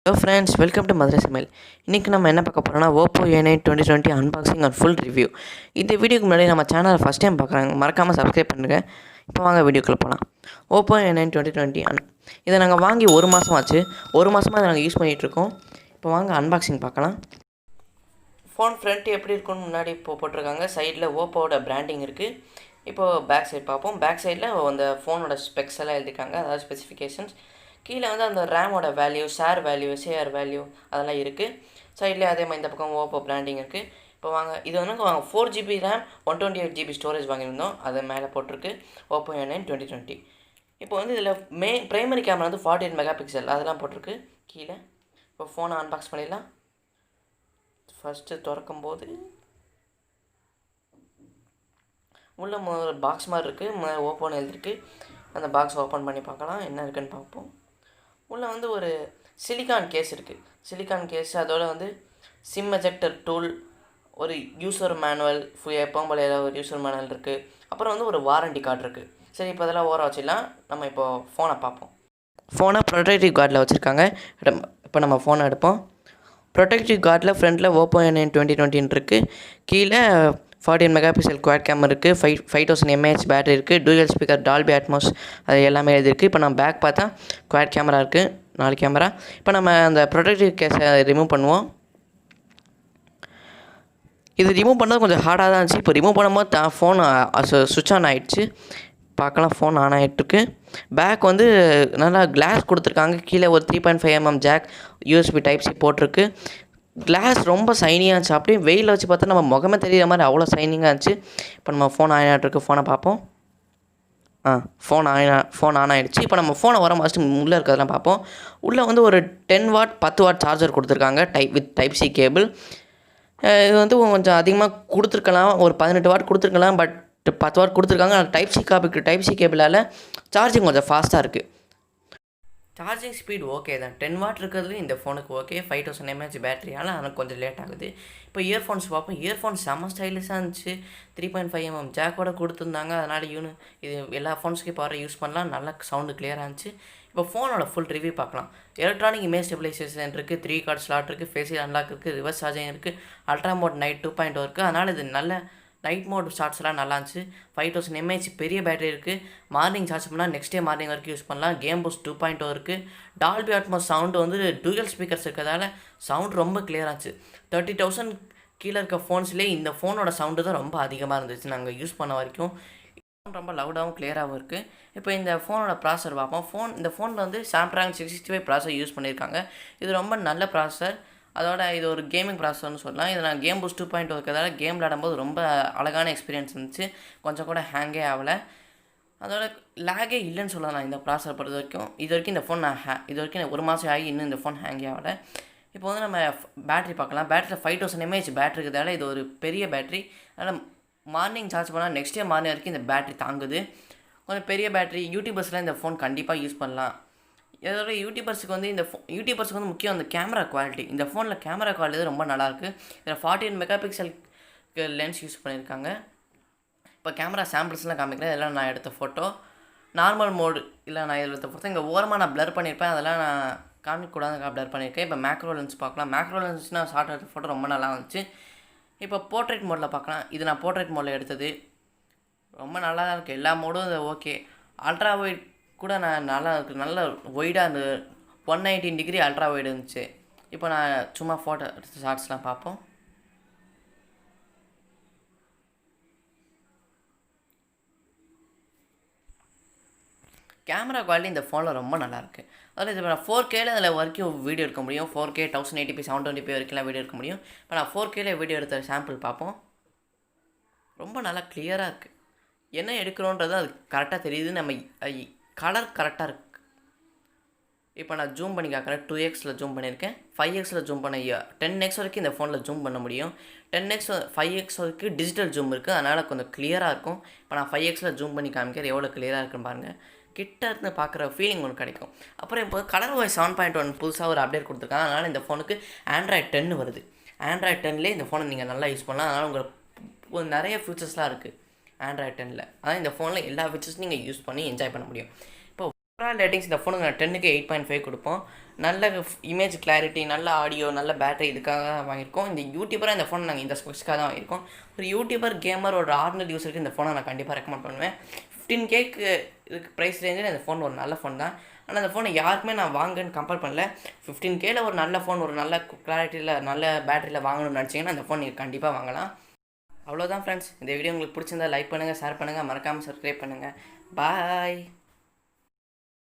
Hello friends, welcome to Madurai Samayal. இன்னைக்கு நம்ம என்ன பார்க்க போறோம்னா OPPO A9 2020 unboxing and full review. இந்த வீடியோக்கு முன்னாடி நம்ம சேனலை ஃபர்ஸ்ட் டைம் பார்க்குறாங்க மறக்காமல் சப்ஸ்கிரைப் பண்ணுங்கள். இப்போ வாங்க வீடியோக்குள்ளே போகலாம். OPPO A9 2020 இதை நாங்கள் வாங்கி ஒரு மாதம் ஆச்சு. ஒரு மாதமாக இதை நாங்கள் யூஸ் பண்ணிகிட்ருக்கோம். இப்போ வாங்க அன்பாக்சிங் பார்க்கலாம். ஃபோன் ஃப்ரண்ட் எப்படி இருக்குன்னு முன்னாடி இப்போ போட்டிருக்காங்க. சைடில் ஓப்போவோட பிராண்டிங் இருக்குது. இப்போது பேக் சைட் பார்ப்போம். பேக் சைடில் அந்த ஃபோனோட ஸ்பெக்ஸ் எல்லாம் எழுதியிருக்காங்க, அதாவது ஸ்பெசிஃபிகேஷன்ஸ். கீழே வந்து அந்த ரேமோட value, share value, share value அதெல்லாம் இருக்குது. சைட்லேயே அதே மாதிரி இந்த பக்கம் ஓப்போ பிராண்டிங் இருக்குது. இப்போ வாங்க இது வந்து 4GB ரேம் 128GB ஸ்டோரேஜ் வாங்கியிருந்தோம். அது மேலே போட்டிருக்கு OPPO A9 2020. இப்போ வந்து இதில் ப்ரைமரி கேமரா வந்து 48 மெகாபிக்சல் அதெல்லாம் போட்டிருக்கு கீழே. இப்போ ஃபோனை அன்பாக்ஸ் பண்ணிடலாம். ஃபஸ்ட்டு திறக்கும்போது உள்ள ஒரு பாக்ஸ் மாதிரி இருக்குது, ஓப்போன்னு எழுதிருக்கு. அந்த பாக்ஸ் ஓப்பன் பண்ணி பார்க்கலாம் என்ன இருக்குன்னு பார்ப்போம். உள்ளே வந்து ஒரு சிலிக்கான் கேஸ் இருக்குது. சிலிக்கான் கேஸ், அதோட வந்து சிம் எஜெக்டர் டூல், ஒரு யூசர் மேனுவல், எப்பவும் போல ஏதாவது ஒரு யூசர் மேனுவல் இருக்குது. அப்புறம் வந்து ஒரு வாரண்டி கார்டு இருக்குது. சரி, இப்போ அதெல்லாம் ஓர வச்சிடலாம். நம்ம இப்போது ஃபோனை பார்ப்போம். ஃபோனை ப்ரொடெக்டிவ் கார்டில் வச்சுருக்காங்க. இப்போ நம்ம ஃபோனை எடுப்போம். ப்ரொடெக்டிவ் கார்டில் ஃப்ரண்ட்டில் OPPO A9 2020 இருக்குது. கீழே 48 மெகாபிக்சல் குவாட் கேமரா இருக்குது, 5000 mAh பேட்டரி இருக்குது, டூயல் ஸ்பீக்கர், டால்பி அட்மாஸ் அது எல்லாமே எழுதிருக்கு. இப்போ நம்ம பேக் பார்த்தா குவாட் கேமரா இருக்குது, 4 கேமரா. இப்போ நம்ம அந்த ப்ரொடெக்டிவ் கேஸை ரிமூவ் பண்ணுவோம். இது ரிமூவ் பண்ணது கொஞ்சம் ஹார்டாக தான் இருந்துச்சு. இப்போ ரிமூவ் பண்ணும்போது ஃபோன் சுவிட்ச் ஆன் ஆகிடுச்சு. பார்க்கலாம், ஃபோன் ஆன் ஆகிட்டுருக்கு. பேக் வந்து நல்லா கிளாஸ் கொடுத்துருக்காங்க. கீழே ஒரு 3.5mm jack, USB type C போட்டிருக்கு. கிளாஸ் ரொம்ப சைனியாக இருந்துச்சு. அப்படியே வெயிலில் வச்சு பார்த்தா நம்ம முகமே தெரிகிற மாதிரி அவ்வளோ சைனிங்காக இருந்துச்சு. இப்போ நம்ம ஃபோன் ஆன் ஆகிட்டுருக்கு. ஃபோனை பார்ப்போம். ஃபோன் ஆன் ஆகிடுச்சு. இப்போ நம்ம ஃபோனை வர ஃபஸ்ட்டு உள்ளே இருக்கிறதெல்லாம் பார்ப்போம். உள்ளே வந்து ஒரு 10W 10W சார்ஜர் கொடுத்துருக்காங்க, டைப் சி கேபிள். இது வந்து கொஞ்சம் அதிகமாக கொடுத்துருக்கலாம், ஒரு 18W கொடுத்துருக்கலாம். பட் 10W கொடுத்துருக்காங்க. டைப் சி கேபிளால் சார்ஜிங் கொஞ்சம் ஃபாஸ்ட்டாக இருக்குது. சார்ஜிங் ஸ்பீட் ஓகே தான், 10W இருக்கிறதுலையும் இந்த ஃபோனுக்கு ஓகே. 5000 mAh பேட்டரியால் எனக்கு கொஞ்சம் லேட் ஆகுது. இப்போ இயர்ஃபோன்ஸ் பார்ப்போம். இயர்ஃபோன்ஸ் செம்ம ஸ்டைலிஷாக இருந்துச்சு. 3.5mm ஜாக்கோட கொடுத்துருந்தாங்க. அதனால் இது எல்லா ஃபோன்ஸுக்கும் இப்போ வர யூஸ் பண்ணலாம். நல்லா சவுண்டு கிளியராக இருந்துச்சு. இப்போ ஃபோனோட ஃபுல் ரிவ்யூ பார்க்கலாம். எலக்ட்ரானிக் இமேஜ் ஸ்டெபிலைசேஷன் இருக்குது, 3 கார்டு ஸ்லாட் இருக்குது, ஃபேஸியல் அன்லாக் இருக்குது, ரிவர்ஸ் சார்ஜிங் இருக்குது, அல்ட்ரா மோட் நைட் 2.0 இருக்குது. அதனால் இது நல்ல நைட் மோட் ஷார்ட்ஸ்லாம் நல்லா இருந்துச்சு. 5000 mAh பெரிய பேட்டரி இருக்குது. மார்னிங் சார்ஜ் பண்ணால் நெக்ஸ்ட் டே மார்னிங் வரைக்கும் யூஸ் பண்ணலாம். கேம் பூஸ்ட் 2.0 இருக்குது. டால்பி அட்மாஸ் சவுண்டு வந்து டூயல் ஸ்பீக்கர்ஸ் இருக்கிறதால சவுண்ட் ரொம்ப கிளியராக இருந்துச்சு. 30,000 கீழே இருக்க ஃபோன்ஸ்லேயே இந்த ஃபோனோட சவுண்டு தான் ரொம்ப அதிகமாக இருந்துச்சு நாங்கள் யூஸ் பண்ண வரைக்கும். ரொம்ப லவுடாகவும் கிளியராகவும் இருக்குது. இப்போ இந்த ஃபோனோட ப்ராசர் பார்ப்போம். இந்த ஃபோனில் வந்து Snapdragon 665 ப்ராசர் யூஸ் பண்ணியிருக்காங்க. இது ரொம்ப நல்ல ப்ராசர். அதோட இது ஒரு கேமிங் ப்ராசர்னு சொல்லலாம். இதை நான் கேம் பூஸ்ட் 2.0 இருக்கிறதால கேம் விளையாடும்போது ரொம்ப அழகான எக்ஸ்பீரியன்ஸ் இருந்துச்சு. கொஞ்சம் கூட ஹேங்கே ஆகலை. அதோட லேகே இல்லைன்னு சொல்லலாம் இந்த ப்ராசர் பொறுத்த வரைக்கும். இது வரைக்கும் இந்த ஃபோன் இது வரைக்கும் ஒரு மாதம் ஆகி இன்னும் இந்த ஃபோன் ஹேங்கே ஆகலை. இப்போ வந்து நம்ம பேட்டரி பார்க்கலாம். பேட்டரியில் 5000 mAh பேட்டரி இருக்கிறதால இது ஒரு பெரிய பேட்டரி. அதனால் மார்னிங் சார்ஜ் பண்ணால் நெக்ஸ்ட் டே மார்னிங் வரைக்கும் இந்த பேட்டரி தாங்குது. கொஞ்சம் பெரிய பேட்டரி. யூடியூபர்ஸ்லாம் இந்த ஃபோன் கண்டிப்பாக யூஸ் பண்ணலாம். இதோட யூடியூபர்ஸுக்கு வந்து முக்கியம் அந்த கேமரா குவாலிட்டி. இந்த ஃபோனில் கேமரா குவாலிட்டி ரொம்ப நல்லாயிருக்கு. இதில் 48 மெகாபிக்சல் லென்ஸ் யூஸ் பண்ணியிருக்காங்க. இப்போ கேமரா சாம்பிள்ஸ்லாம் காமிக்கிறேன். இதெல்லாம் நான் எடுத்த ஃபோட்டோ. நார்மல் மோடு இல்லை, நான் இதில் எடுத்த ஃபோட்டோ. இங்கே ஓரமாக நான் ப்ளர் பண்ணியிருப்பேன், அதெல்லாம் நான் காமிக்கக்கூடாது, ப்ளர் பண்ணியிருக்கேன். இப்போ மேக்ரோ லென்ஸ் பார்க்கலாம். மேக்ரோ லென்ஸ்னால் ஷார்ட் எடுத்த ஃபோட்டோ ரொம்ப நல்லா இருந்துச்சு. இப்போ போர்ட்ரேட் மோடில் பார்க்கலாம். இது நான் போர்ட்ரேட் மோடில் எடுத்தது. ரொம்ப நல்லா தான் இருக்குது. எல்லா மோடும் இது ஓகே. அல்ட்ரா வைட் கூட நல்லா இருக்குது. நல்ல ஒய்டாக அந்த 119 டிகிரி அல்ட்ரா வைடு இருந்துச்சு. இப்போ நான் சும்மா ஃபோட்டோ எடுத்து ஷார்ட்ஸ்லாம் பார்ப்போம். கேமரா குவாலிட்டி இந்த ஃபோனில் ரொம்ப நல்லாயிருக்கு. அதாவது இப்போ நான் 4Kல அதில் வரைக்கும் வீடியோ எடுக்க முடியும். 4K 1080p 720p வரைக்கும்லாம் வீடியோ எடுக்க முடியும். இப்போ நான் 4Kல வீடியோ எடுத்த சாம்பிள் பார்ப்போம். ரொம்ப நல்லா கிளியராக இருக்குது. என்ன எடுக்கிறோன்றது அது கரெக்டாக தெரியுது. நம்ம கலர் கரெக்டாக இருக்குது. இப்போ நான் ஜூம் பண்ணி காக்கிறேன். 2x ஜூம் பண்ணியிருக்கேன். 5x ஜூம் பண்ண 10x வரைக்கும் இந்த ஃபோனில் ஜூம் பண்ண முடியும். 10x 5x வரைக்கும் டிஜிட்டல் ஜூம் இருக்குது. அதனால் கொஞ்சம் கிளியராக இருக்கும். இப்போ நான் 5x ஜூம் பண்ணி காமிக்கிறேன் எவ்வளோ கிளியராக இருக்குன்னு பாருங்கள். கிட்ட இருந்து பார்க்குற ஃபீலிங் ஒன்று கிடைக்கும். அப்புறம் இப்போ கலர் வாய்ஸ் 7.1 புதுசாக ஒரு அப்டேட் கொடுத்துருக்காங்க. அதனால் இந்த ஃபோனுக்கு Android 10 வருது. Android 10லேயே இந்த ஃபோனை நீங்கள் நல்லா யூஸ் பண்ணலாம். அதனால் உங்களுக்கு நிறைய ஃபீச்சர்ஸ்லாம் இருக்குது Android 10ல். அதான் இந்த ஃபோனில் எல்லா ஃபீச்சர்ஸும் நீங்கள் யூஸ் பண்ணி என்ஜாய் பண்ண முடியும். ஓவரால் ரேட்டிங்ஸ் இந்த ஃபோனுக்கு நான் 10க்கு 8.5 கொடுப்போம். நல்ல இமேஜ் கிளாரிட்டி, நல்ல ஆடியோ, நல்ல பேட்டரி இதுக்காக தான் வாங்கியிருக்கோம். இந்த யூடியூபராக இந்த ஃபோன் நாங்கள் இந்த ஸ்பெக்ஸ்க்காக தான் வாங்கியிருக்கோம். ஒரு யூடியூபர், கேமர், ஒரு ஆர்டினரி யூஸருக்கு இந்த ஃபோனை நான் கண்டிப்பாக ரெக்கமெண்ட் பண்ணுவேன். 15Kக்கு இதுக்கு ப்ரைஸ் ரேஞ்சில் இந்த ஃபோன் ஒரு நல்ல ஃபோன் தான். ஆனால் அந்த ஃபோனை யாருக்குமே நான் வாங்குன்னு கம்பேர் பண்ணல. 15Kல ஒரு நல்ல ஃபோன், ஒரு நல்ல கிளாரிட்டியில், நல்ல பேட்டரியில் வாங்கணும்னு நினச்சிங்கன்னா அந்த ஃபோன் நீங்கள் கண்டிப்பாக வாங்கலாம். அவ்வளோதான் ஃப்ரெண்ட்ஸ். இந்த வீடியோ உங்களுக்கு பிடிச்சிருந்தா லைக் பண்ணுங்கள், ஷேர் பண்ணுங்கள், மறக்காமல் சப்ஸ்கிரைப் பண்ணுங்கள். பாய்.